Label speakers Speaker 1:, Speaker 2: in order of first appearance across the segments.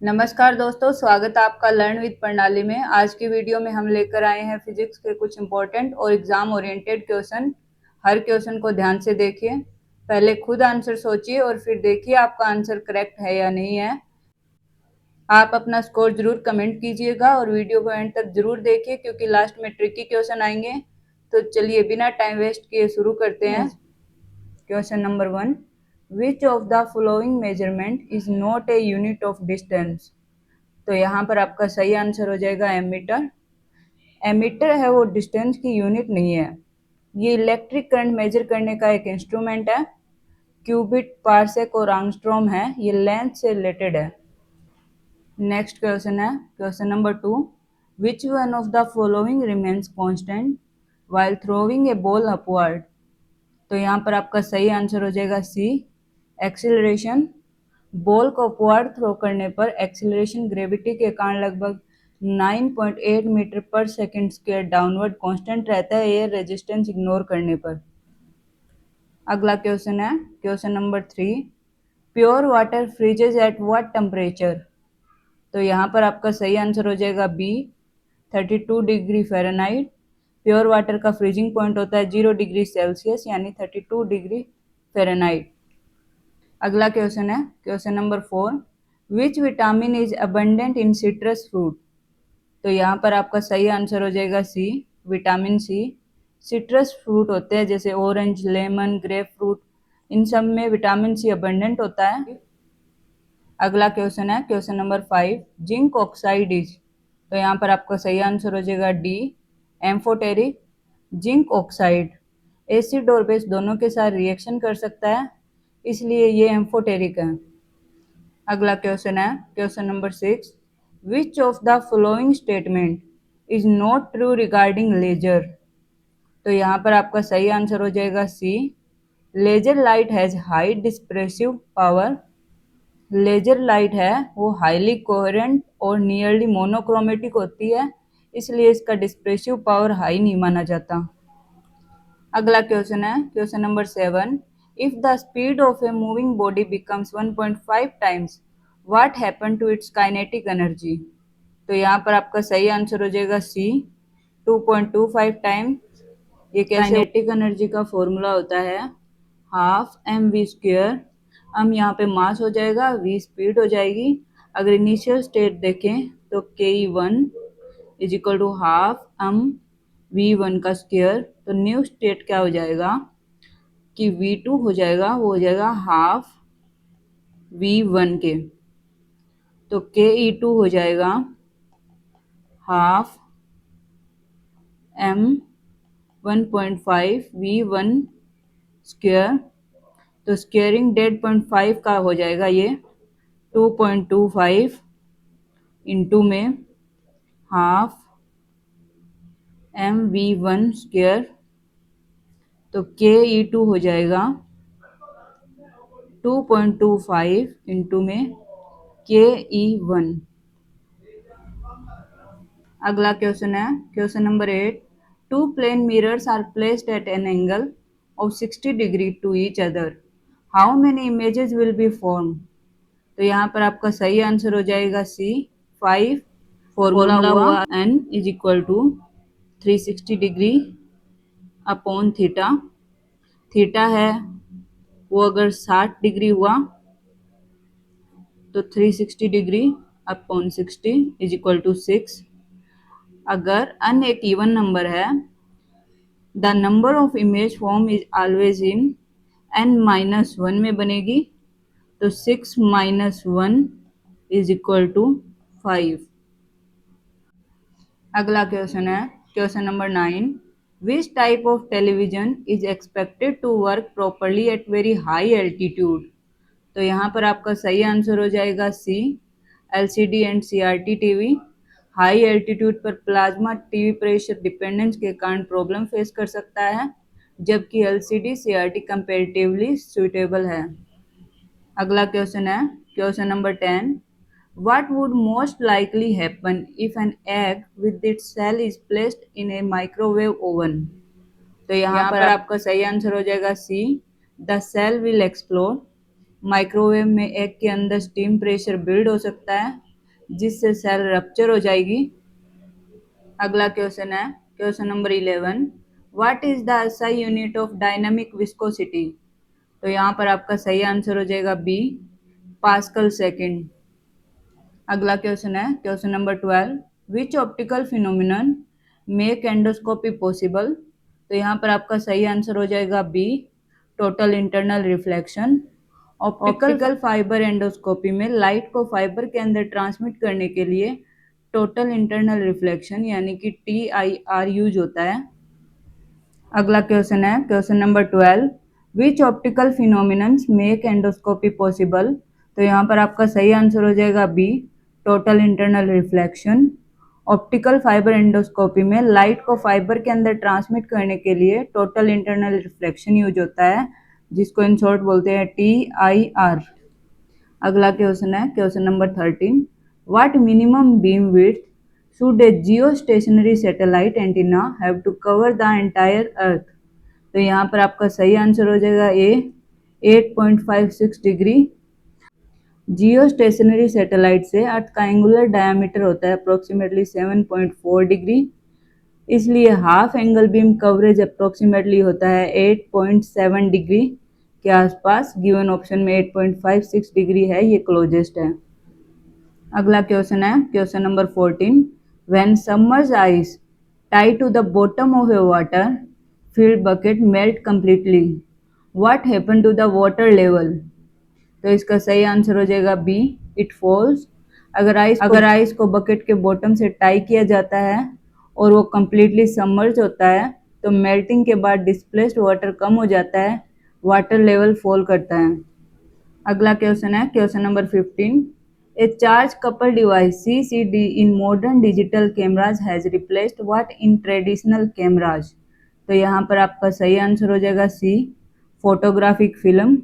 Speaker 1: नमस्कार दोस्तों, स्वागत है आपका लर्न विद प्रणाली में। आज की वीडियो में हम लेकर आए हैं फिजिक्स के कुछ इंपॉर्टेंट और एग्जाम ओरिएंटेड क्वेश्चन। हर क्वेश्चन को ध्यान से देखिए, पहले खुद आंसर सोचिए और फिर देखिए आपका आंसर करेक्ट है या नहीं है। आप अपना स्कोर जरूर कमेंट कीजिएगा और वीडियो को एंड तक जरूर देखिए क्योंकि लास्ट में ट्रिकी क्वेश्चन आएंगे। तो चलिए बिना टाइम वेस्ट किए शुरू करते हैं। Question number 1, which of the following measurement is not a unit of distance. तो यहाँ पर आपका सही आंसर हो जाएगा एमीटर। एमीटर है वो डिस्टेंस की यूनिट नहीं है, ये इलेक्ट्रिक करंट मेजर करने का एक इंस्ट्रूमेंट है। क्यूबिट, पार्सेक और आंगस्ट्रॉम है, ये लेंथ से रिलेटेड है। नेक्स्ट क्वेश्चन है question number 2, which one of the following remains constant while throwing A ball upward. तो यहाँ पर आपका सही आंसर हो जाएगा सी, एक्सीलरेशन। बॉल को अपवर्ड थ्रो करने पर एक्सीलरेशन ग्रेविटी के कारण लगभग 9.8 मीटर पर सेकंड स्क्वायर डाउनवर्ड कांस्टेंट रहता है, ये रेजिस्टेंस इग्नोर करने पर। अगला क्वेश्चन है question number 3, pure water freezes at what temperature. तो यहाँ पर आपका सही आंसर हो जाएगा B, 32 degree Fahrenheit. Pure water का फ्रीजिंग पॉइंट होता है 0 डिग्री सेल्सियस यानी 32 डिग्री फ़ारेनहाइट। अगला क्वेश्चन है question number 4, which vitamin is abundant in citrus fruit. तो यहाँ पर आपका सही आंसर हो जाएगा C, vitamin C. Citrus fruit होते हैं जैसे ऑरेंज, लेमन, ग्रेप फ्रूट, इन सब में विटामिन सी अबंडेंट होता है। अगला क्वेश्चन है question number 5, zinc oxide is. तो यहाँ पर आपका सही आंसर हो जाएगा D, amphoteric. Zinc oxide acid और बेस दोनों के साथ रिएक्शन कर सकता है, इसलिए ये एम्फोटेरिक है। अगला क्वेश्चन है question number 6, which of the following statement is not true regarding laser. तो यहाँ पर आपका सही आंसर हो जाएगा C, laser light has high dispersive power. Laser light है वो हाईली कोहेरेंट और नियरली मोनोक्रोमेटिक होती है, इसलिए इसका डिस्पर्सिव पावर हाई नहीं माना जाता। अगला क्वेश्चन है question number 7, if the speed of a moving body becomes 1.5 times what happen to its kinetic energy. तो यहाँ पर आपका सही आंसर हो जाएगा सी, 2.25 टाइम। ये कैसे, काइनेटिक एनर्जी का फॉर्मूला होता है हाफ एम वी स्क्वेयर। हम यहाँ पे मास हो जाएगा, वी स्पीड हो जाएगी। अगर इनिशियल स्टेट देखें तो ke1 is equal to half M v1 का स्क्वायर। तो न्यू स्टेट क्या हो जाएगा कि v2 हो जाएगा, वो हो जाएगा हाफ v1 के। तो ke2 हो जाएगा हाफ m 1.5 v1 स्क्वायर। तो स्क्वेयरिंग 1.5 का हो जाएगा ये 2.25 इंटू में हाफ mv1 स्क्वायर। तो ke2 हो जाएगा 2.25 इंटू में ke1। अगला क्वेश्चन है question number 8, two plane mirrors are placed at an angle of 60 degree to each other, how many images will be form. तो यहाँ पर आपका सही आंसर हो जाएगा सी, 5। फॉर्मूला हुआ n is equal to 360 degree upon theta. Theta है वो अगर 60 डिग्री हुआ तो 360 degree upon 60 is equal to 6। अगर n एक इवन नंबर है, the number of image form is always in n-1 में बनेगी। तो 6 माइनस 1 इज इक्वल टू 5। अगला क्वेश्चन है question number 9, which type of television is expected to work properly at very high altitude. तो यहाँ पर आपका सही आंसर हो जाएगा C, LCD and CRT TV. High altitude पर प्लाज्मा टीवी प्रेशर डिपेंडेंस के कारण प्रॉब्लम फेस कर सकता है, जबकि एलसीडी सीआरटी कंपेरेटिवली सुइटेबल है। अगला क्वेश्चन है question number 10, what would most likely happen if an egg with its cell is placed in a microwave oven। तो यहाँ पर आपका सही आंसर हो जाएगा C, the cell will explode. Microwave में एग के अंदर स्टीम प्रेशर बिल्ड हो सकता है, जिससे सेल रप्चर हो जाएगी। अगला क्वेश्चन है question number 11, what is the SI unit of dynamic viscosity. तो यहाँ पर आपका सही आंसर हो जाएगा बी, पास्कल सेकेंड। अगला क्वेश्चन है question number 12, which optical phenomenon make endoscopy possible. तो यहाँ पर आपका सही आंसर हो जाएगा B, total internal reflection. Optical fibre endoscopy में लाइट को फाइबर के अंदर ट्रांसमिट करने के लिए टोटल इंटरनल रिफ्लेक्शन यानी कि TIR यूज होता है। अगला क्वेश्चन है question number 12, which optical phenomenons make endoscopy possible. तो यहाँ पर आपका सही आंसर हो जाएगा B, total internal reflection. Optical fibre endoscopy में लाइट को फाइबर के अंदर ट्रांसमिट करने के लिए टोटल इंटरनल रिफ्लेक्शन यूज होता है, जिसको इन शॉर्ट बोलते हैं TIR। अगला क्वेश्चन है question number 13, what minimum beam width should a geostationary satellite antenna have to cover the entire earth। तो यहाँ पर आपका सही आंसर हो जाएगा ए, 8.56 डिग्री। जियो स्टेशनरी सैटेलाइट से अर्थ का एंगुलर डायमीटर होता है अप्रोक्सीमेटली 7.4 डिग्री, इसलिए half angle beam coverage approximately होता है 8.7 डिग्री के आसपास। गिवन ऑप्शन में 8.56 डिग्री है, ये क्लोजेस्ट है। अगला क्वेश्चन है question number 14, when submerged ice tie to the bottom of a water filled bucket melt completely, what happen to the water level. तो इसका सही आंसर हो जाएगा बी, इट फॉल्स। अगर आइस को बकेट के बॉटम से टाई किया जाता है और वो कंप्लीटली सबमर्ज होता है तो मेल्टिंग के बाद डिस्प्लेस्ड वाटर कम हो जाता है, वाटर लेवल फॉल करता है। अगला क्वेश्चन है question number 15, A charge couple device CCD in modern digital cameras has replaced what in traditional cameras. तो यहाँ पर आपका सही आंसर हो जाएगा सी, फोटोग्राफिक फिल्म।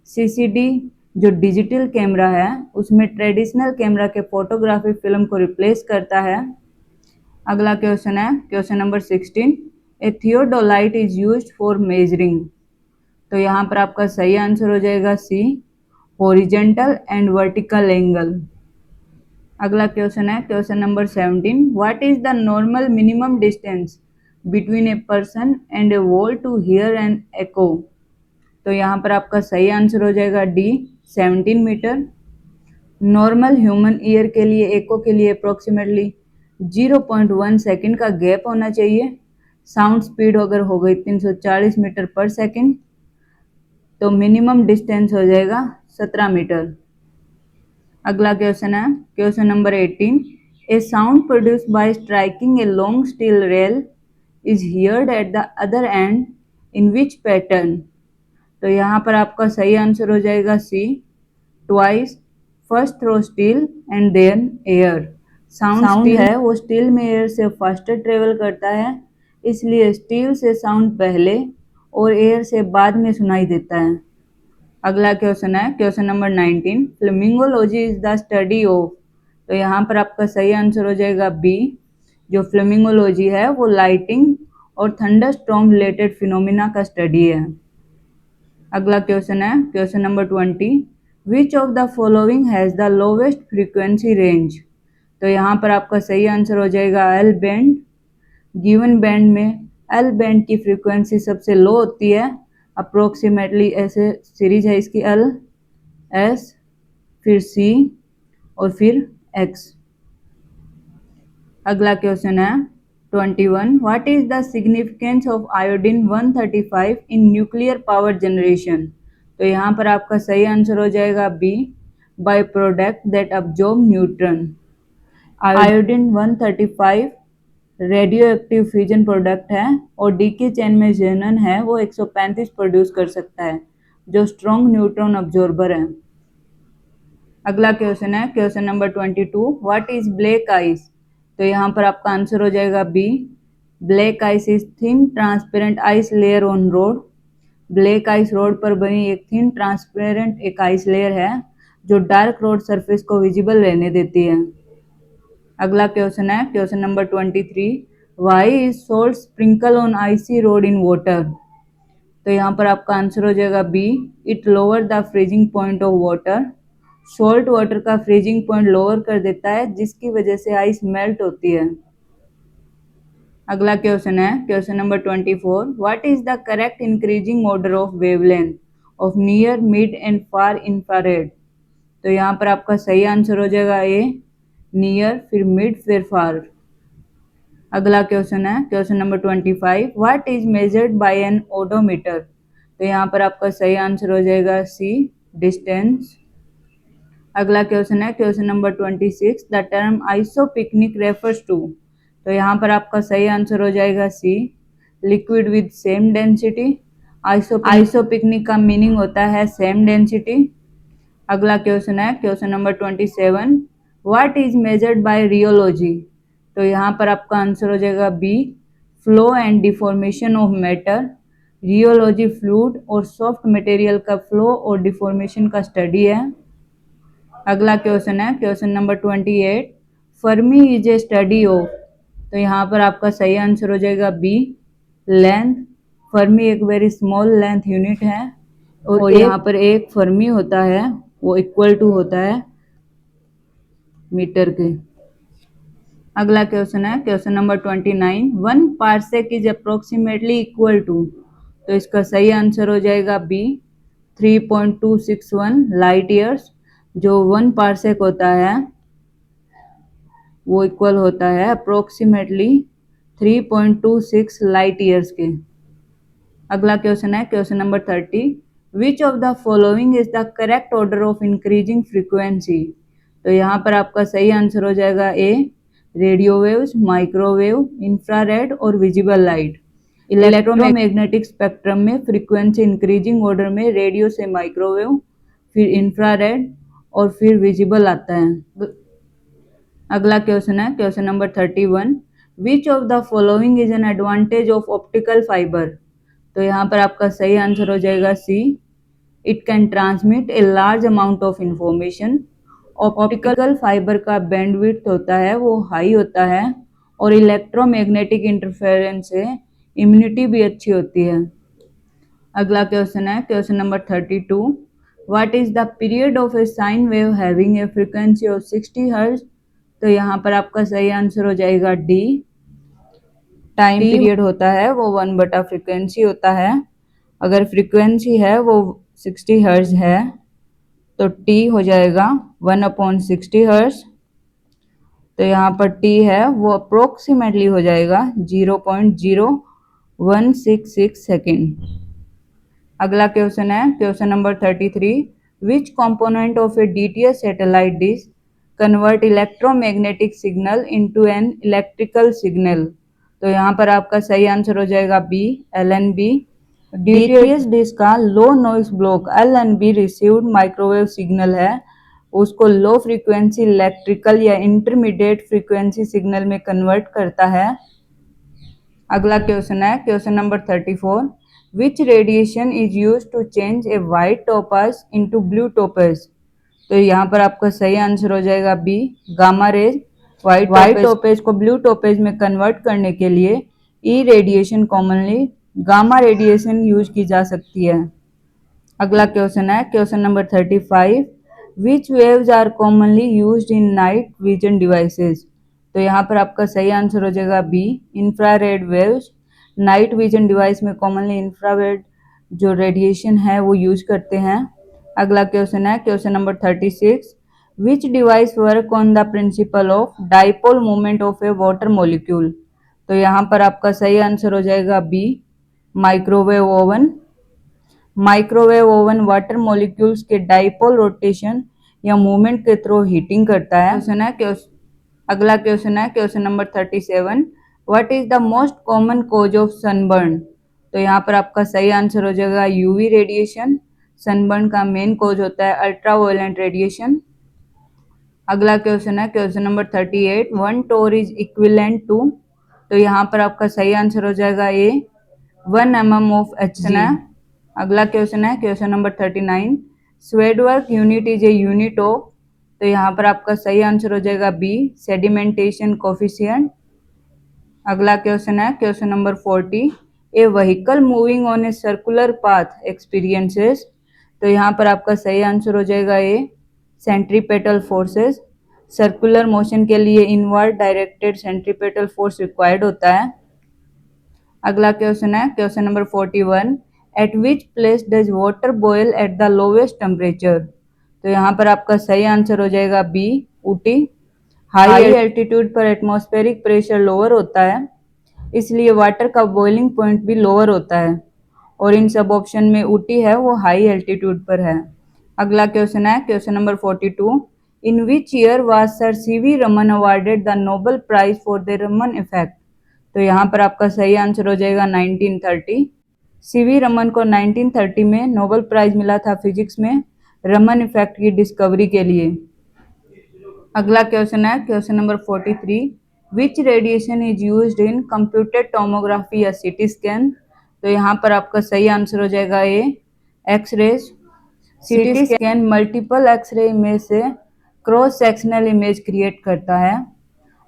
Speaker 1: CCD जो डिजिटल कैमरा है उसमें ट्रेडिशनल कैमरा के फोटोग्राफिक फिल्म को रिप्लेस करता है। अगला क्वेश्चन है question number 16, A theodolite is used for measuring. तो यहाँ पर आपका सही आंसर हो जाएगा सी, हॉरिजेंटल एंड वर्टिकल एंगल। अगला क्वेश्चन है question number 17, what is the normal minimum distance between a person and a wall to hear an echo. तो यहाँ पर आपका सही आंसर हो जाएगा D, 17 metre. Normal human ear के लिए एको के लिए अप्रोक्सीमेटली 0.1 सेकेंड का गैप होना चाहिए। साउंड स्पीड अगर हो गई 340 मीटर पर सेकेंड तो मिनिमम डिस्टेंस हो जाएगा 17 मीटर। अगला क्वेश्चन है question number 18, a sound produced by striking a long steel rail is heard at the other end in which pattern. तो यहाँ पर आपका सही आंसर हो जाएगा C, twice, first through steel and then air. Sound है वो स्टील में एयर से फास्टर ट्रेवल करता है, इसलिए स्टील से साउंड पहले और एयर से बाद में सुनाई देता है। अगला क्वेश्चन है question number 19, flamingology is the study of. तो यहाँ पर आपका सही आंसर हो जाएगा बी, जो फ्लेमिंगोलॉजी है वो लाइटिंग और थंडरस्टॉर्म रिलेटेड फिनोमिना का स्टडी है। अगला क्वेश्चन है question number 20, which of the following has the lowest frequency range. तो यहाँ पर आपका सही आंसर हो जाएगा एल बैंड। गिवन बैंड में एल बैंड की फ्रीक्वेंसी सबसे लो होती है, अप्रोक्सीमेटली ऐसे सीरीज है इसकी एल, एस, फिर सी और फिर एक्स। अगला क्वेश्चन है 21, what is the significance of iodine 135 in nuclear power generation. तो यहाँ पर आपका सही आंसर हो जाएगा B, by product that absorb neutron. Iodine 135 radioactive fusion product है और डीके चेन में जेनन है वो 135 प्रोड्यूस कर सकता है, जो स्ट्रॉन्ग न्यूट्रॉन अब्जॉर्बर है। अगला क्वेश्चन है question number 22, what is black ice. तो यहाँ पर आपका आंसर हो जाएगा B, black ice is thin transparent ice layer on road. Black ice road पर बनी एक थिन ट्रांसपेरेंट एक आइस लेयर है जो डार्क रोड सरफेस को विजिबल रहने देती है। अगला क्वेश्चन है question number 23, why is salt sprinkle on icy road in water. तो यहाँ पर आपका आंसर हो जाएगा B, it lower the freezing point of water. Salt water का फ्रीजिंग पॉइंट लोअर कर देता है, जिसकी वजह से आइस मेल्ट होती है। अगला क्वेश्चन है question number 24। What is the correct increasing order of wavelength of near, mid and far infrared? तो यहाँ पर आपका सही आंसर हो जाएगा ए, नियर, फिर मिड, फिर फार। अगला क्वेश्चन है question number 25। What is measured by an odometer? तो यहाँ पर आपका सही आंसर हो जाएगा सी, डिस्टेंस। अगला क्वेश्चन है question number 26। The term isopycnic refers to? तो यहाँ पर आपका सही आंसर हो जाएगा सी, liquid with same density. Isopycnic का मीनिंग होता है सेम डेंसिटी। अगला क्वेश्चन है question number 27। What is measured by rheology? तो यहाँ पर आपका आंसर हो जाएगा B, flow and deformation of matter. Rheology fluid और सॉफ्ट मटेरियल का फ्लो और डिफॉर्मेशन का स्टडी है। अगला क्वेश्चन है question number 28। Fermi is a study of? तो यहाँ पर आपका सही आंसर हो जाएगा बी, लेंथ। फर्मी एक वेरी स्मॉल लेंथ यूनिट है और यहाँ पर एक फर्मी होता है वो इक्वल टू होता है मीटर के। अगला क्वेश्चन है question number 29। 1 parsec is approximately equal to? तो इसका सही आंसर हो जाएगा बी, 3.261 लाइट ईयर्स। जो 1 पार्सेक होता है वो इक्वल होता है अप्रोक्सीमेटली 3.26 लाइट ईयर्स के। अगला क्वेश्चन है question number 30। Which of the following is the correct order of increasing frequency? तो यहाँ पर आपका सही आंसर हो जाएगा ए, रेडियो वेव्स, माइक्रोवेव, इंफ्रारेड और विजिबल लाइट। इलेक्ट्रोमैग्नेटिक स्पेक्ट्रम में फ्रीक्वेंसी इंक्रीजिंग ऑर्डर में रेडियो से माइक्रोवेव, फिर इंफ्रारेड और फिर विजिबल आता है। अगला क्वेश्चन है question number 31। Which of the following is an advantage of optical fibre? तो यहाँ पर आपका सही आंसर हो जाएगा C, it can transmit a large amount of information. Optical fibre का बैंडविड्थ होता है वो हाई होता है और इलेक्ट्रोमैग्नेटिक इंटरफेरेंस से इम्यूनिटी भी अच्छी होती है। अगला क्वेश्चन है question number 32। What is the period of A sine wave having a frequency of 60 hertz? तो यहाँ पर आपका सही आंसर हो जाएगा डी, टाइम पीरियड होता है वो 1 बटा फ्रीक्वेंसी होता है। अगर फ्रीक्वेंसी है वो 60 हर्ट्ज है तो टी हो जाएगा 1/60 हर्ट्ज। तो यहाँ पर टी है वो अप्रोक्सीमेटली हो जाएगा 0.0166 सेकेंड। अगला क्वेश्चन है question number 33। Which component of A DTH satellite dish convert electromagnetic signal into an electrical signal? तो यहाँ पर आपका सही आंसर हो जाएगा बी, एलएनबी। डीटीएच डिश का low noise block LNB received microwave signal है, उसको लो फ्रीक्वेंसी इलेक्ट्रिकल या इंटरमीडिएट फ्रीक्वेंसी सिग्नल में कन्वर्ट करता है। अगला क्वेश्चन है question number 34। Which radiation is used to change a white topaz into blue topaz? तो यहाँ पर आपका सही आंसर हो जाएगा B, gamma rays. White topaz को ब्लू टोपेज में कन्वर्ट करने के लिए ई radiation commonly gamma radiation use की जा सकती है। अगला क्वेश्चन है question number 35। Which waves are commonly used in night vision devices? तो यहाँ पर आपका सही आंसर हो जाएगा B, infrared waves. Night vision device में कॉमनली इंफ्रारेड जो रेडिएशन है वो यूज करते हैं। अगला क्वेश्चन है question number 36। Which device work on the principle of dipole moment of a water molecule? तो यहाँ पर आपका सही आंसर हो जाएगा B, microwave oven. Microwave oven water molecules के डाइपोल रोटेशन या मूवमेंट के थ्रू हीटिंग करता है। अगला क्वेश्चन है question number 37। What is the most common cause of sunburn? तो यहाँ पर आपका सही आंसर हो जाएगा यूवी रेडिएशन। सनबर्न का मेन कॉज होता है अल्ट्रावायलेंट रेडिएशन। अगला क्वेश्चन है question number 38। 1 torr is equivalent to? तो यहाँ पर आपका सही आंसर हो जाएगा ए, 1 mm ऑफ Hg। अगला क्वेश्चन है question number 39। Svedberg unit is a unit of? तो यहाँ पर आपका सही आंसर हो जाएगा बी, सेडिमेंटेशन कोफिशिएंट। अगला क्वेश्चन है question number 40। A vehicle moving on a circular path experiences? तो यहाँ पर आपका सही आंसर हो जाएगा A, centripetal forces. Circular motion के लिए inward directed centripetal force required होता है। अगला क्वेश्चन है question number 41, at which place does water boil at the lowest temperature. तो यहाँ पर आपका सही आंसर हो जाएगा बी, ऊटी। हाई एल्टीट्यूड पर एटमॉस्फेरिक प्रेशर लोअर होता है, इसलिए वाटर का बॉइलिंग पॉइंट भी लोअर होता है, और इन सब ऑप्शन में ऊटी है वो हाई एल्टीट्यूड पर है। अगला क्वेश्चन है question number 42, in which year was sir CV Raman awarded the Nobel prize for the Raman effect. तो यहाँ पर आपका सही आंसर हो जाएगा 1930। सीवी रमन को 1930 में नोबेल प्राइज मिला था फिजिक्स में रमन इफेक्ट की डिस्कवरी के लिए। अगला क्वेश्चन है question number 43, which radiation is used in computed tomography या सीटी स्कैन। तो यहाँ पर आपका सही आंसर हो जाएगा A, x-rays. CT scan multiple x-ray image से क्रॉस सेक्शनल इमेज क्रिएट करता है।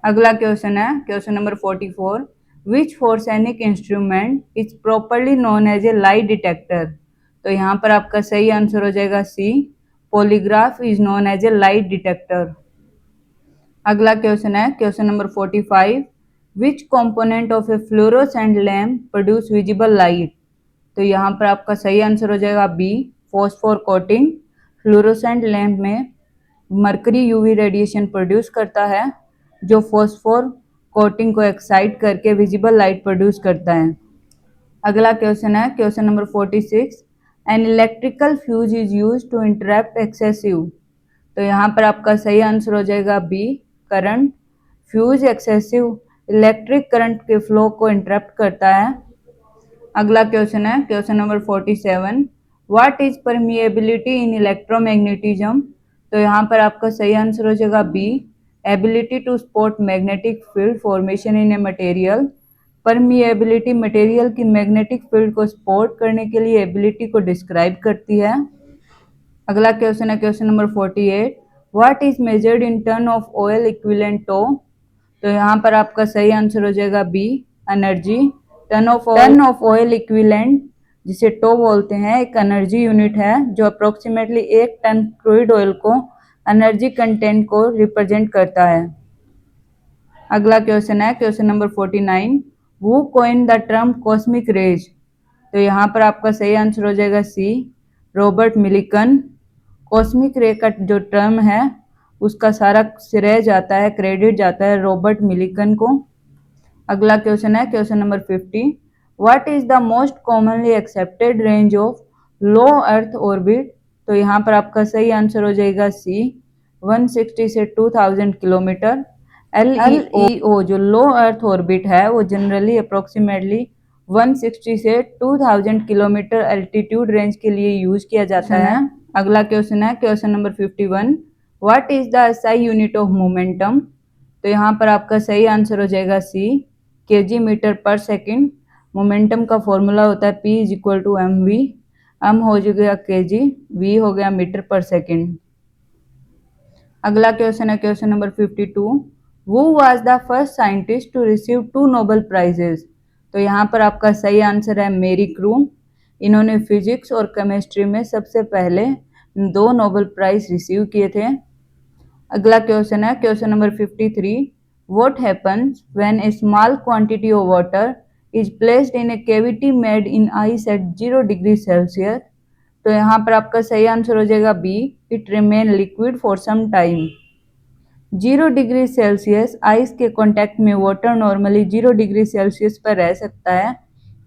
Speaker 1: अगला क्वेश्चन है question number 44, which forensic instrument is properly known as a lie detector. तो यहाँ पर आपका सही आंसर हो जाएगा C, polygraph is known as a light detector. अगला क्वेश्चन है question number 45, which component of a fluorescent lamp produce visible light. तो यहाँ पर आपका सही आंसर हो जाएगा B, phosphor coating. Fluorescent lamp में मरकरी यूवी रेडिएशन प्रोड्यूस करता है जो फॉस्फोर कोटिंग को एक्साइट करके विजिबल लाइट प्रोड्यूस करता है। अगला क्वेश्चन है question number 46, an electrical fuse is use to interrupt excessive. तो यहाँ पर आपका सही आंसर हो जाएगा B, current. Fuse excessive electric current के फ्लो को इंटरप्ट करता है। अगला क्वेश्चन है question number 47, what is permeability in electromagnetism. तो यहाँ पर आपका सही आंसर हो जाएगा B, ability to spot magnetic field formation in a material. Permeability material की मैग्नेटिक फील्ड को स्पॉट करने के लिए एबिलिटी को डिस्क्राइब करती है। अगला क्वेश्चन है question number 48, what is measured in ton of oil equivalent TOE. तो यहाँ पर आपका सही आंसर हो जाएगा B, energy. Ton of oil equivalent जिसे टो बोलते हैं एक एनर्जी यूनिट है जो अप्रोक्सीमेटली 1 टन क्रूड ऑयल को एनर्जी कंटेंट को रिप्रेजेंट करता है। अगला क्वेश्चन है question number 49, who coined the term cosmic rays. तो यहाँ पर आपका सही आंसर हो जाएगा सी, रॉबर्ट मिलिकन। कॉस्मिक रे का जो टर्म है उसका सारा श्रेय जाता है, क्रेडिट जाता है रॉबर्ट मिलिकन को। अगला क्वेश्चन है question number 50, what is the most commonly accepted range of low earth orbit. तो यहाँ पर आपका सही आंसर हो जाएगा सी, 160 से 2000 किलोमीटर। LEO जो लो अर्थ ऑर्बिट है वो जनरली अप्रोक्सीमेटली 160 से 2000 किलोमीटर एल्टीट्यूड रेंज के लिए यूज किया जाता है। अगला क्वेश्चन है question number 51, what is the SI unit of momentum. तो यहाँ पर आपका सही आंसर हो जाएगा C, kg metre per second. Momentum का फॉर्मूला होता है P is equal to mv। m हो गया kg, v हो गया मीटर पर सेकेंड। अगला क्वेश्चन है question number 52, who was the first scientist to receive 2 Nobel prizes. तो यहाँ पर आपका सही आंसर है मेरी क्रू। इन्होंने फिजिक्स और केमिस्ट्री में सबसे पहले 2 नोबेल प्राइज रिसीव किए थे। अगला क्वेश्चन है question number 53, what happens when a small quantity of water is placed in a cavity made in ice at 0 degree Celsius. तो यहाँ पर आपका सही आंसर हो जाएगा B, it remain liquid for some time. 0 degree Celsius ice के contact में water normally 0 degree Celsius पर रह सकता है।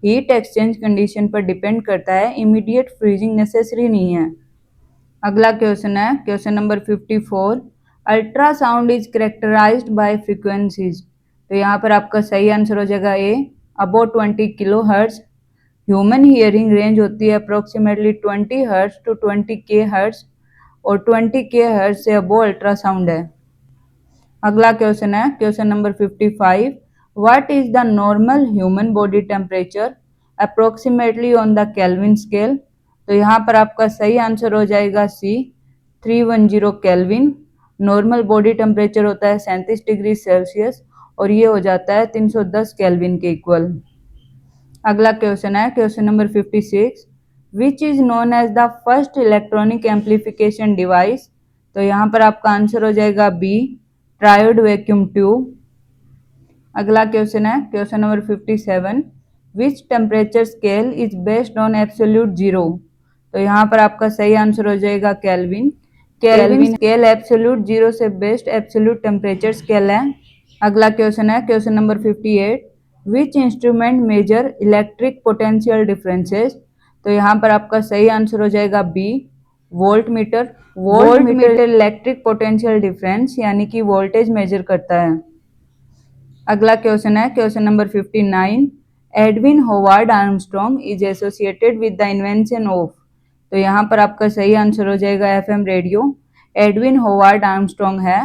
Speaker 1: हीट एक्सचेंज कंडीशन पर डिपेंड करता है, इमीडिएट फ्रीजिंग नेसेसरी नहीं है। अगला क्वेश्चन है question number 54, ultrasound is characterised by frequencies. तो यहाँ पर आपका सही आंसर हो जाएगा A, about 20 kilo hertz. Human hearing range होती है अप्रोक्सीमेटली 20 हर्ट्ज टू 20 के हर्ट्ज, और 20 के हर्ट्ज से अबो अल्ट्रासाउंड है। अगला क्वेश्चन है question number 55, what is the normal human body temperature approximately on the kelvin scale. तो यहाँ पर आपका सही आंसर हो जाएगा सी, 310 केल्विन। नॉर्मल बॉडी टेम्परेचर होता है 37 डिग्री सेल्सियस और ये हो जाता है 310 केल्विन के इक्वल। अगला क्वेश्चन है question number 56, which is known as the first electronic amplification device. तो यहाँ पर आपका आंसर हो जाएगा बी, ट्रायोड वैक्यूम ट्यूब। अगला क्वेश्चन है question number 57, which temperature scale is based on absolute zero. तो यहाँ पर आपका सही आंसर हो जाएगा Kelvin. Kelvin scale absolute zero से बेस्ट एब्सोल्यूट टेम्परेचर स्केल है। अगला क्वेश्चन है question number 58, which instrument measure electric potential differences. तो यहाँ पर आपका सही आंसर हो जाएगा B, voltmeter. Voltmeter electric potential difference यानी कि वोल्टेज मेजर करता है। अगला क्वेश्चन है question number 59, Edwin Howard Armstrong is associated with the invention of. तो यहाँ पर आपका सही आंसर हो जाएगा FM radio. Edwin Howard Armstrong है,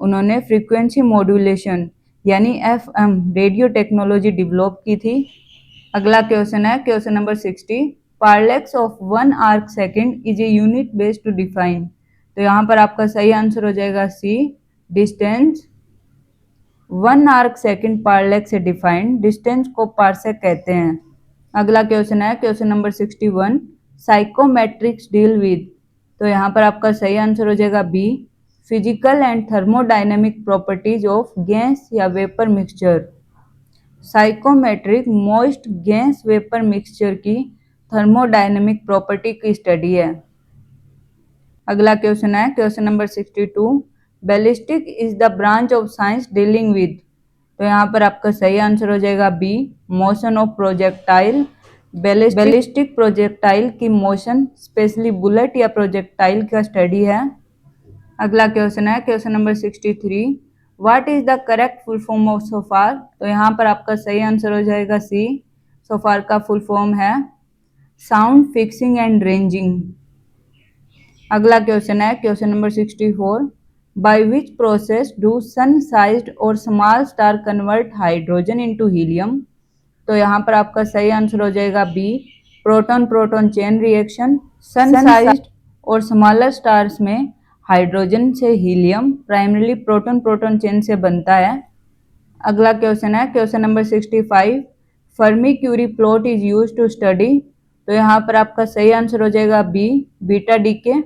Speaker 1: उन्होंने फ्रीक्वेंसी मॉड्यूलेशन यानी एफएम रेडियो टेक्नोलॉजी डेवलप की थी। अगला क्वेश्चन है question number 60, पार्लेक्स of 1 arc second is a unit based to define. तो यहाँ पर आपका सही आंसर हो जाएगा C, distance. 1 arc second parallax से डिफाइंड डिस्टेंस को पार्सेक कहते हैं। अगला क्वेश्चन है question number 61, psychometrics deal with. तो यहाँ पर आपका सही आंसर हो जाएगा B, physical and thermodynamic properties of gas या vapour mixture. Psychometric moist gas vapour mixture की थर्मोडायनेमिक प्रॉपर्टी की स्टडी है। अगला क्वेश्चन है question number 62, ballistic is the branch of science dealing with. तो यहाँ पर आपका सही आंसर हो जाएगा B, motion of projectile. Ballistic projectile की मोशन स्पेशली बुलेट या प्रोजेक्टाइल का स्टडी है। अगला क्वेश्चन है question number 63, what is the correct full form of SOFAR. तो यहाँ पर आपका सही आंसर हो जाएगा सी, सोफार का फुल फॉर्म है साउंड फिक्सिंग एंड रेंजिंग। अगला क्वेश्चन है question number 64, by which process do sun sized और small star convert hydrogen into helium. तो यहाँ पर आपका सही आंसर हो जाएगा B, proton proton chain reaction. सन साइज्ड और स्मॉलर स्टार्स में हाइड्रोजन से helium primarily proton proton chain से बनता है। अगला क्वेश्चन है question number 65, Fermi Curie plot is used to study. तो यहाँ पर आपका सही आंसर हो जाएगा B, beta decay.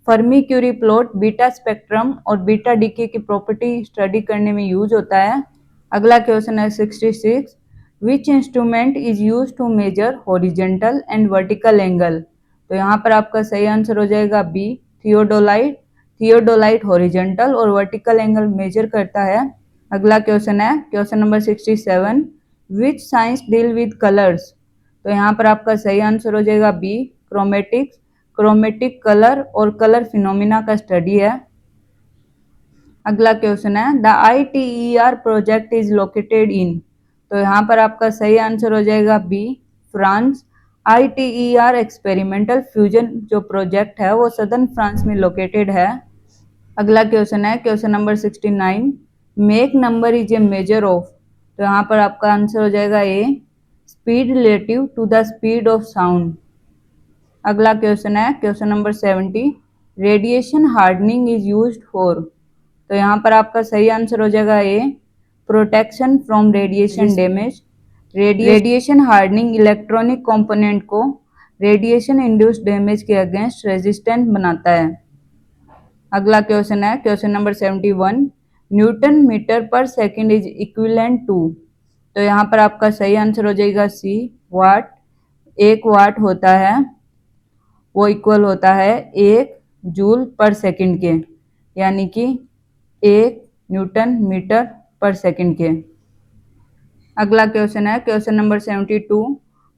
Speaker 1: Fermi Curie plot beta spectrum और बीटा डीके की प्रॉपर्टी स्टडी करने में यूज होता है। अगला क्वेश्चन है 66, which instrument is use to measure horizontal and vertical angle. तो यहाँ पर आपका सही आंसर हो जाएगा बी, थियोडोलाइट। थियोडोलाइट हॉरिजेंटल और वर्टिकल एंगल मेजर करता है। अगला क्वेश्चन है question number 67, which science deal with colours. तो यहाँ पर आपका सही आंसर हो जाएगा बी, क्रोमेटिक्स। क्रोमेटिक कलर और कलर फिनोमिना का स्टडी है। अगला क्वेश्चन है the ITER project is located in. तो यहाँ पर आपका सही आंसर हो जाएगा B, France. ITER experimental fusion जो प्रोजेक्ट है वो सदर्न फ्रांस में लोकेटेड है। अगला क्वेश्चन है question number 69, Mach number is a measure of. तो यहाँ पर आपका आंसर हो जाएगा A, speed relative to the speed of sound. अगला क्वेश्चन है question number 70, radiation hardening is used for. तो यहाँ पर आपका सही आंसर हो जाएगा A, protection from radiation damage. Radiation hardening electronic component को रेडिएशन इंड्यूस्ड डैमेज के अगेंस्ट रेजिस्टेंट बनाता है। अगला क्वेश्चन है question number 71, Newton metre per second is equivalent to. तो यहाँ पर आपका सही आंसर हो जाएगा सी, वाट। 1 वाट होता है वो इक्वल होता है 1 जूल पर सेकंड के, यानी कि 1 न्यूटन मीटर पर सेकंड के। अगला क्वेश्चन है question number 72,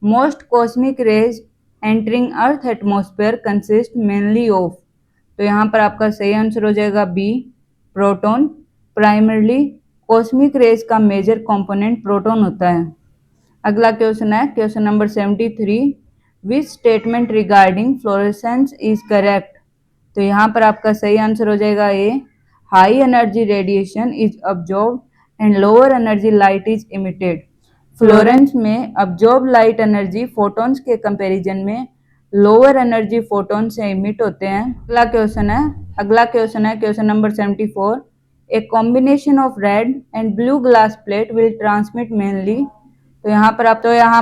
Speaker 1: most cosmic rays entering earth atmosphere consist mainly of. तो यहाँ पर आपका सही आंसर हो जाएगा B, proton. Primarily cosmic rays का मेजर कंपोनेंट प्रोटॉन होता है। अगला क्वेश्चन है question number 73, which statement regarding fluorescence is correct. तो यहाँ पर आपका सही आंसर हो जाएगा A, high energy radiation is absorbed and lower energy light is emitted. Fluorescence में अब्जॉर्ब लाइट एनर्जी फोटॉन्स के कंपैरिजन में लोअर एनर्जी फोटॉन से इमिट होते हैं। अगला क्वेश्चन है question number 74, a combination of red and blue glass plate will transmit mainly. तो यहाँ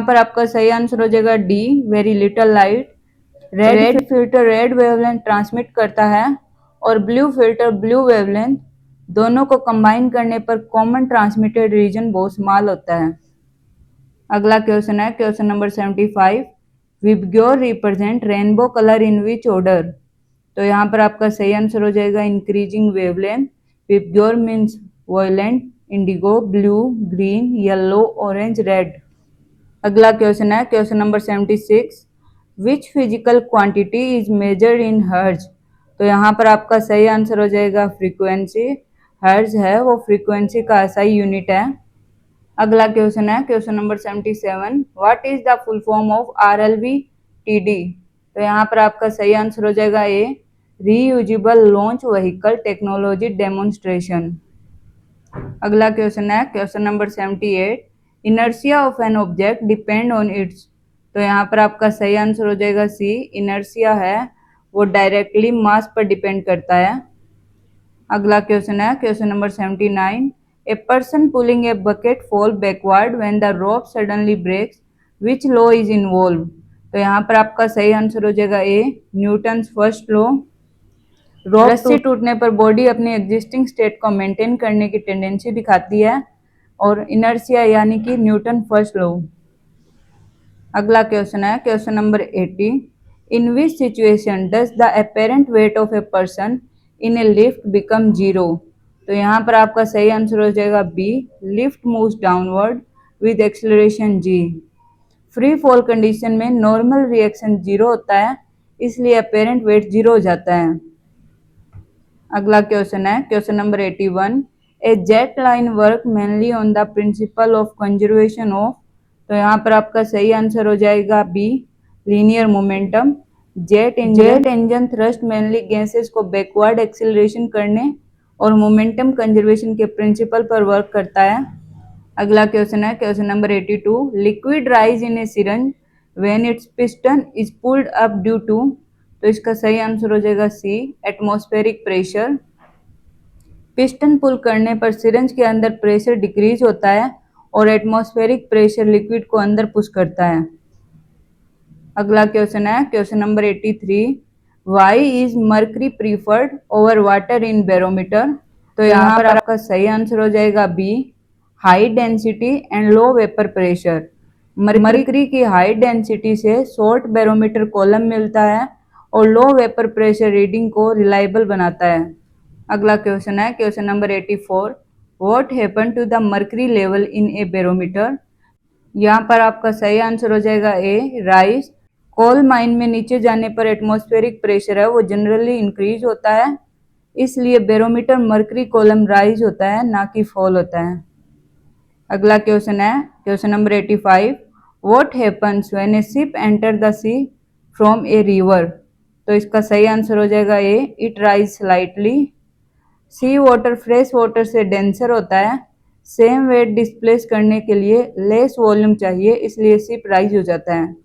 Speaker 1: पर आपका सही आंसर हो जाएगा D, very little light. Red filter red wavelength transmit करता है और ब्लू फिल्टर ब्लू वेवलेंथ दोनों को कंबाइन करने पर कॉमन ट्रांसमिटेड रीजन बहुत स्मॉल होता है। अगला क्वेश्चन है question number 75। VIBGYOR represent rainbow colour in which order. तो यहाँ पर आपका सही आंसर हो जाएगा increasing wavelength. VIBGYOR means violent, Indigo, blue, green, yellow, orange, red. अगला क्वेश्चन है question number 76। Which physical quantity is measured इन हर्ज। तो यहाँ पर आपका सही आंसर हो जाएगा फ्रीक्वेंसी। हर्ज है वो फ्रीक्वेंसी का SI यूनिट है। अगला क्वेश्चन है question number 77। What is the full form of RLVTD। तो यहाँ पर आपका सही आंसर हो जाएगा A, reusable launch vehicle technology demonstration. अगला क्वेश्चन है question number 78। Inertia of an object depend on its. तो यहाँ पर आपका सही आंसर हो जाएगा सी, इनर्शिया है वो डायरेक्टली मास पर डिपेंड करता है। अगला क्वेश्चन है question number 79। A person pulling a bucket fall backward when the rope suddenly breaks, which law is involve. तो यहाँ पर आपका सही आंसर हो जाएगा ए, न्यूटन्स फर्स्ट लॉ। रस्सी टूटने पर बॉडी अपनी एग्जिस्टिंग स्टेट को मेंटेन करने की टेंडेंसी दिखाती है, और इनर्शिया यानी कि न्यूटन फर्स्ट लॉ। अगला क्वेश्चन है question number 80। In which situation does the apparent weight of a person in a lift become zero. तो यहाँ पर आपका सही आंसर हो जाएगा B, lift moves downward with acceleration g. Free fall condition में नॉर्मल रिएक्शन जीरो होता है, इसलिए अपेरेंट वेट जीरो हो जाता है। अगला क्वेश्चन है question number 81। A jet line work mainly on the principle of conservation of. तो यहाँ पर आपका सही आंसर हो जाएगा B, linear momentum. Jet engine thrust mainly gases को बैकवर्ड एक्सेलरेशन करने और मोमेंटम कंजर्वेशन के प्रिंसिपल पर वर्क करता है। अगला क्वेश्चन है question number 82। Liquid rise in a syringe when its piston is pulled up due to. तो इसका सही आंसर हो जाएगा सी, एटमॉस्फेरिक प्रेशर। पिस्टन पुल करने पर सिरंज के अंदर प्रेशर डिक्रीज होता है और एटमॉस्फेरिक प्रेशर लिक्विड को अंदर पुश करता है। अगला क्वेश्चन है question number 83। Why is mercury preferred over water in barometer. तो यहाँ पर आपका सही आंसर हो जाएगा B, high density and low vapour pressure. Mercury की हाई डेंसिटी से शॉर्ट बैरोमीटर कॉलम मिलता है और लो वेपर प्रेशर रीडिंग को रिलायबल बनाता है। अगला क्वेश्चन है question number 84। What happen to the mercury level in a barometer. यहाँ पर आपका सही आंसर हो जाएगा ए, राइज। कोल माइन में नीचे जाने पर एटमॉस्फेरिक प्रेशर है वो जनरली इंक्रीज होता है, इसलिए बैरोमीटर मर्करी कॉलम राइज होता है, ना कि फॉल होता है। अगला क्वेश्चन है question number 85। What happens when a ship enter the sea from a river. तो इसका सही आंसर हो जाएगा A, it rise slightly. Sea water fresh water से डेंसर होता है, सेम वेट डिस्प्लेस करने के लिए लेस वॉल्यूम चाहिए, इसलिए शिप राइज हो जाता है।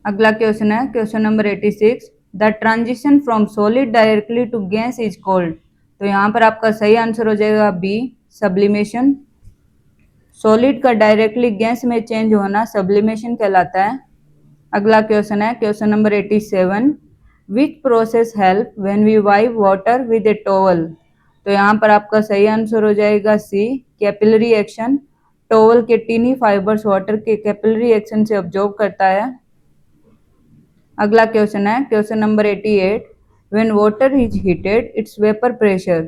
Speaker 1: अगला क्वेश्चन है question number 86। The transition from solid directly to gas is called. तो यहाँ पर आपका सही आंसर हो जाएगा बी, सब्लिमेशन। सॉलिड का डायरेक्टली गैस में चेंज होना सब्लिमेशन कहलाता है। अगला क्वेश्चन है question number 87। Which process help when we wipe water with a towel. तो यहाँ पर आपका सही आंसर हो जाएगा सी, कैपिलरी एक्शन। टॉवल के टीनी फाइबर्स वाटर के कैपिलरी एक्शन से ऑब्जॉर्व करता है। अगला क्वेश्चन है question number 88। When water is heated it's vapour pressure.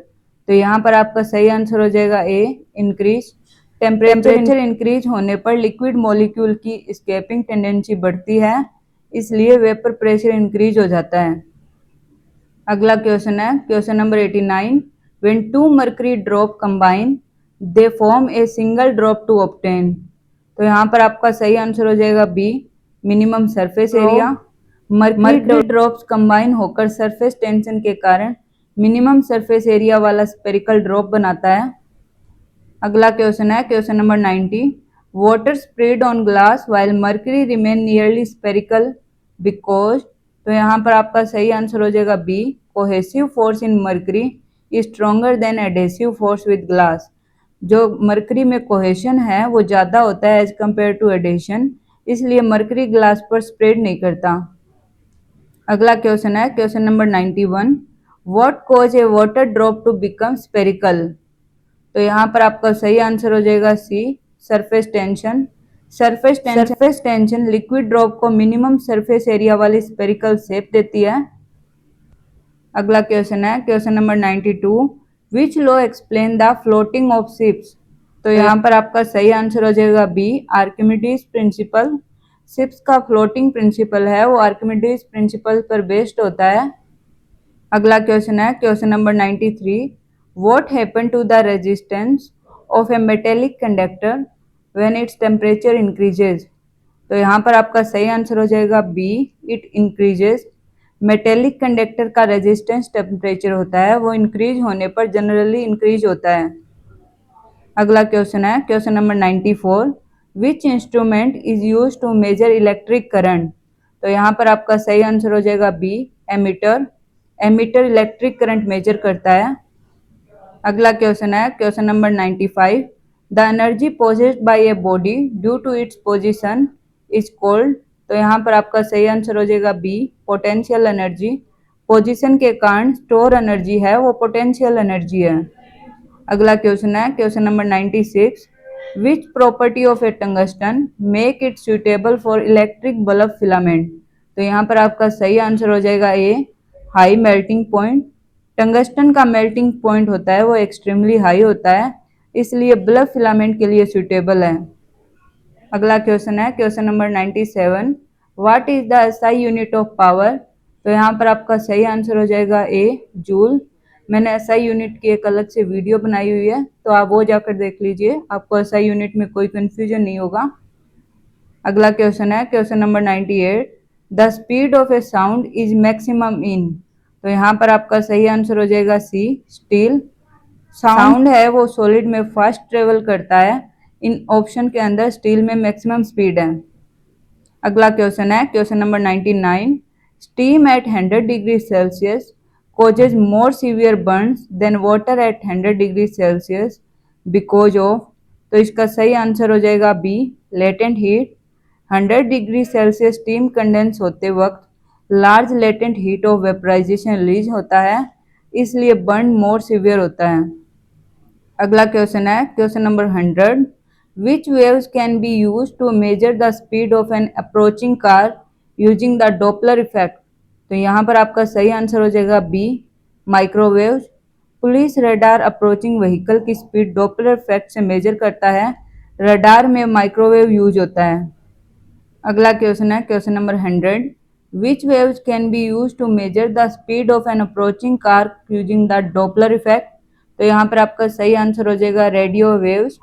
Speaker 1: तो यहाँ पर आपका सही आंसर हो जाएगा ए, इंक्रीज। टेम्परेचर इंक्रीज होने पर लिक्विड मॉलिक्यूल की एस्केपिंग टेंडेंसी बढ़ती है, इसलिए वेपर प्रेशर इंक्रीज हो जाता है। अगला क्वेश्चन है question number 89। When two mercury drop combine they form a single drop to obtain. तो यहाँ पर आपका सही आंसर हो जाएगा B, minimum surface area. Mercury drops combine होकर सरफेस टेंशन के कारण मिनिमम सरफेस एरिया वाला स्पेरिकल ड्रॉप बनाता है। अगला क्वेश्चन है question number 90। Water spread on glass while mercury remain nearly spherical because. तो यहाँ पर आपका सही आंसर हो जाएगा B, cohesive force in mercury is stronger than adhesive force with glass. जो मर्करी में कोहेशन है वो ज़्यादा होता है एज कम्पेयर टू एडेशन, इसलिए मर्करी ग्लास पर स्प्रेड नहीं करता। अगला क्वेश्चन है question number 91। What cause a water drop to become spherical. तो यहाँ पर आपका सही आंसर हो जाएगा C, surface tension. Surface tension liquid drop को मिनिमम सरफेस एरिया वाली स्पेरिकल शेप देती है। अगला क्वेश्चन है question number 92, which law explain the floating of ships. तो यहाँ पर आपका सही आंसर हो जाएगा बी, आर्किमिडीज प्रिंसिपल। शिप्स का फ्लोटिंग प्रिंसिपल है वो आर्किमिडीज प्रिंसिपल पर बेस्ड होता है। अगला क्वेश्चन है question number 93, what happen to the resistance of a metallic conductor when its temperature increases. तो यहाँ पर आपका सही आंसर हो जाएगा B, it increases. Metallic conductor का रेजिस्टेंस टेम्परेचर होता है वो इंक्रीज होने पर जनरली इंक्रीज होता है। अगला क्वेश्चन है question number 94, which instrument is use to measure electric current. तो यहाँ पर आपका सही आंसर हो जाएगा B, ammeter. Ammeter electric current measure करता है। अगला क्वेश्चन है question number 95, the energy possessed by a body due to its position is called. तो यहाँ पर आपका सही आंसर हो जाएगा बी, पोटेंशियल एनर्जी। पोजीशन के कारण स्टोर एनर्जी है वो पोटेंशियल एनर्जी है। अगला क्वेश्चन है question number 96, which property of A tungsten make it suitable for electric bulb filament. तो यहाँ पर आपका सही आंसर हो जाएगा A, high melting point. Tungsten का मेल्टिंग पॉइंट होता है वो एक्सट्रीमली हाई होता है, इसलिए बल्ब फिलामेंट के लिए सुटेबल है। अगला क्वेश्चन है question number 97, what is the SI unit of power. तो यहाँ पर आपका सही आंसर हो जाएगा ए, जूल। मैंने एसआई यूनिट की एक अलग से वीडियो बनाई हुई है तो आप वो जाकर देख लीजिए, आपको एसआई यूनिट में कोई कंफ्यूजन नहीं होगा। अगला क्वेश्चन है question number 98, the speed of A sound is maximum in. तो यहाँ पर आपका सही आंसर हो जाएगा सी, स्टील। साउंड है वो सॉलिड में फास्ट ट्रेवल करता है, इन ऑप्शन के अंदर स्टील में मैक्सिमम स्पीड है। अगला क्वेश्चन है question number 99, steam at 100 degree Celsius causes more severe burns than water at 100 degree Celsius because of. तो इसका सही आंसर हो जाएगा B, latent heat. 100 degree Celsius steam condense होते वक्त large latent heat of vaporization release होता है, इसलिए बर्न मोर सीवियर होता है। अगला क्वेश्चन है question number 100, which waves can be use to measure the speed of an approaching car using the Doppler effect. तो यहाँ पर आपका सही आंसर हो जाएगा B, microwaves. Police radar approaching vehicle की स्पीड डॉपलर इफेक्ट से मेजर करता है, रडार में माइक्रोवेव यूज होता है। अगला क्वेश्चन है question number 100, which waves can be use to measure the speed of an approaching car using the Doppler effect. तो यहाँ पर आपका सही आंसर हो जाएगा रेडियो वेव्स।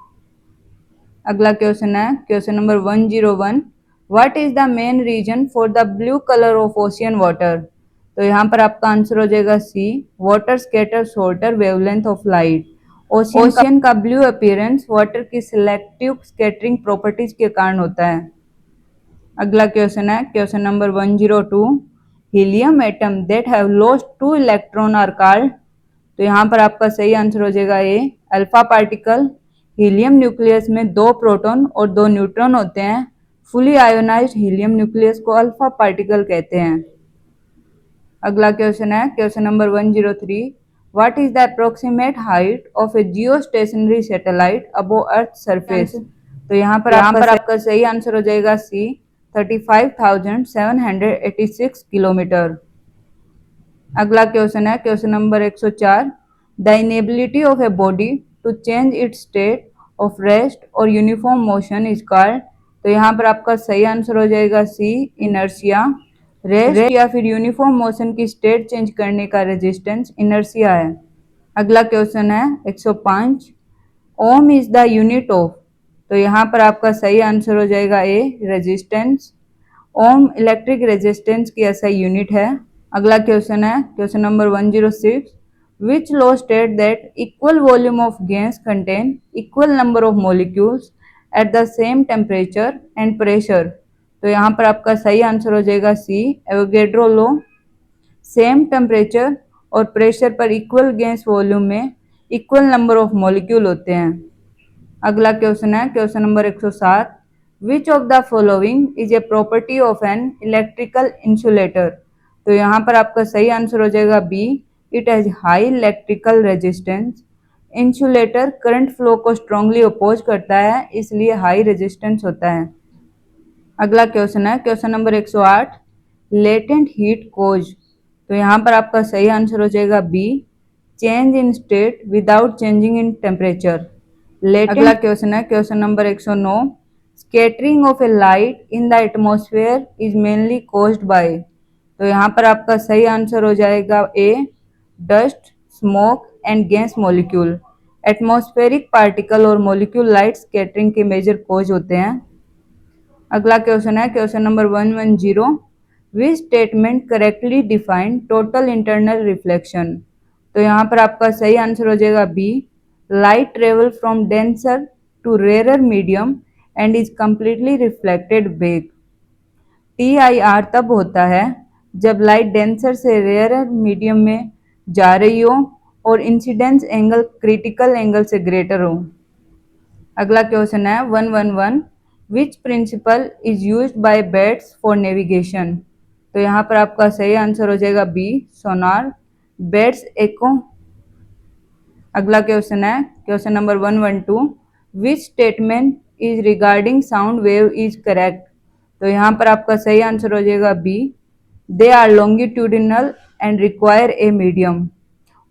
Speaker 1: अगला क्वेश्चन है question number 101, what is the main reason for the blue colour of ocean water. तो यहाँ पर आपका आंसर हो जाएगा C, water scatter shorter wavelength of light. Ocean का ब्लू अपीयरेंस वाटर की सिलेक्टिव स्कैटरिंग प्रॉपर्टीज के कारण होता है। अगला क्वेश्चन है question number 102, helium atom that have lost 2 electron are called. तो यहाँ पर आपका सही आंसर हो जाएगा A, alpha particle. Helium nucleus में 2 प्रोटॉन और 2 न्यूट्रॉन होते हैं, फुली आयोनाइज्ड हीलियम न्यूक्लियस को अल्फा पार्टिकल कहते हैं। अगला क्वेश्चन है question number 103, what is the approximate height of a geostationary satellite above earth surface. तो यहाँ पर आपका सही आंसर हो जाएगा सी, 35,786 किलोमीटर। अगला क्वेश्चन है question number 104, the inability of a body to change its state of rest और यूनिफॉर्म मोशन इज कॉल्ड। तो यहाँ पर आपका सही आंसर हो जाएगा सी, इनर्शिया। रेस्ट या फिर यूनिफॉर्म मोशन की स्टेट चेंज करने का रेजिस्टेंस इनर्शिया है। अगला क्वेश्चन है 105, ओम इज द यूनिट ऑफ। तो यहाँ पर आपका सही आंसर हो जाएगा ए, रेजिस्टेंस। ओम इलेक्ट्रिक रेजिस्टेंस की एसआई यूनिट है। अगला क्वेश्चन है question number 106, which law state that equal volume of gas contain equal number of molecules at the same temperature and pressure. तो यहाँ पर आपका सही आंसर हो जाएगा C, Avogadro law. Same temperature और प्रेशर पर इक्वल गैस वॉल्यूम में इक्वल नंबर ऑफ मॉलिक्यूल होते हैं। अगला क्वेश्चन है question number 107, which of the following is a property of an electrical insulator. तो यहाँ पर आपका सही आंसर हो जाएगा B, it has high electrical resistance. Insulator current flow को स्ट्रांगली अपोज करता है, इसलिए हाई रेजिस्टेंस होता है। अगला क्वेश्चन है question number 108, latent heat cause. तो यहाँ पर आपका सही आंसर हो जाएगा B, change in state without changing in temperature. अगला क्वेश्चन है question number 109, scattering of a light in the atmosphere is mainly caused by. तो यहाँ पर आपका सही आंसर हो जाएगा A, dust, smoke and gas molecule. Atmospheric particle और मॉलिक्यूल लाइट स्कैटरिंग के मेजर कॉज होते हैं। अगला क्वेश्चन है question number 110, which statement correctly define total internal reflection. तो यहाँ पर आपका सही आंसर हो जाएगा B, light travel from denser to rare medium and is completely reflected back. TIR तब होता है जब लाइट डेंसर से रेयर मीडियम में जा रही हो और इंसिडेंस एंगल क्रिटिकल एंगल से ग्रेटर हो। अगला क्वेश्चन है 111, which principle is used by bats for navigation. तो यहाँ पर आपका सही आंसर हो जाएगा बी, सोनार, बैट्स एको। अगला क्वेश्चन है question number 112, which statement is regarding sound wave is correct. तो यहाँ पर आपका सही आंसर हो जाएगा B, they are longitudinal and require a medium.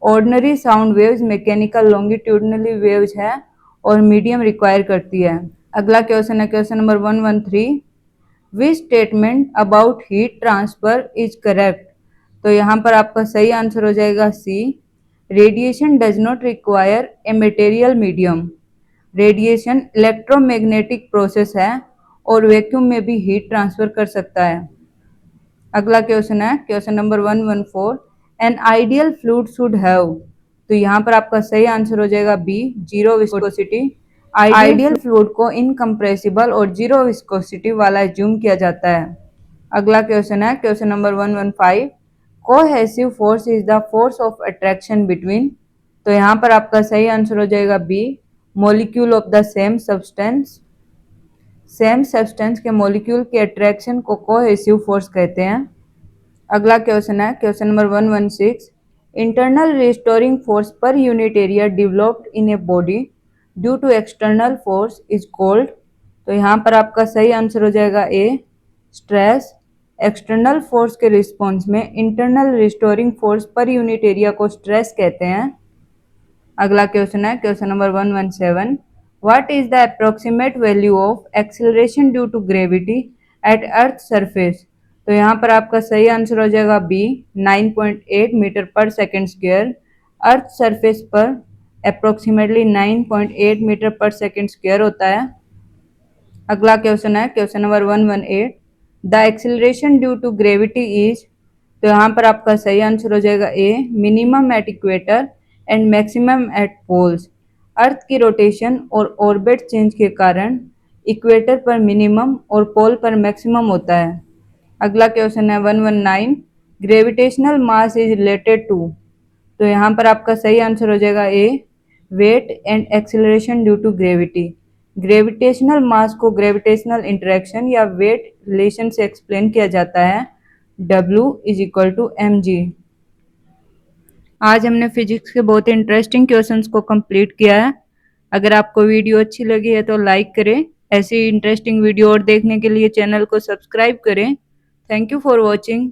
Speaker 1: Ordinary sound waves mechanical longitudinally waves है और मीडियम रिक्वायर करती है। अगला क्वेश्चन है question number 113, which statement about heat transfer is correct. तो यहाँ पर आपका सही आंसर हो जाएगा C, radiation does not require a material medium. Radiation electromagnetic process है और वैक्यूम में भी हीट ट्रांसफर कर सकता है। अगला क्वेश्चन है question number 114, an ideal fluid should have. तो यहाँ पर आपका सही आंसर हो जाएगा B, zero viscosity. Ideal fluid को इनकम्प्रेसिबल और जीरो विस्कोसिटी वाला एज्यूम किया जाता है। अगला क्वेश्चन है question number 115, cohesive force is the force of attraction between. तो यहाँ पर आपका सही आंसर हो जाएगा B, molecule of the same substance. Same substance के मॉलिक्यूल के अट्रैक्शन को कोहेसिव फोर्स कहते हैं। अगला क्वेश्चन है question number 116, internal restoring force per unit area developed in a body due to external force is called. तो यहाँ पर आपका सही आंसर हो जाएगा ए, स्ट्रेस। एक्सटर्नल फोर्स के रिस्पॉन्स में internal restoring force per unit area को स्ट्रेस कहते हैं। अगला क्वेश्चन है question number 117, what is the approximate value of acceleration due to gravity at earth surface. तो यहाँ पर आपका सही आंसर हो जाएगा B, 9.8 metre per second square. Earth surface पर approximately 9.8 metre per second square होता है। अगला क्वेश्चन है question number 118, the acceleration due to gravity is. तो यहाँ पर आपका सही आंसर हो जाएगा A, minimum at equator and maximum at poles. Earth की रोटेशन और ऑर्बिट चेंज के कारण इक्वेटर पर मिनिमम और पोल पर मैक्सिमम होता है। अगला क्वेश्चन है 119, gravitational mass is related to. तो यहाँ पर आपका सही आंसर हो जाएगा A, weight and acceleration due to gravity. Gravitational mass को ग्रेविटेशनल इंटरेक्शन या वेट रिलेशन से एक्सप्लेन किया जाता है, W is equal to mg। आज हमने फिजिक्स के बहुत इंटरेस्टिंग क्वेश्चंस को कंप्लीट किया है। अगर आपको वीडियो अच्छी लगी है तो लाइक करें। ऐसी इंटरेस्टिंग वीडियो और देखने के लिए चैनल को सब्सक्राइब करें। Thank you for watching.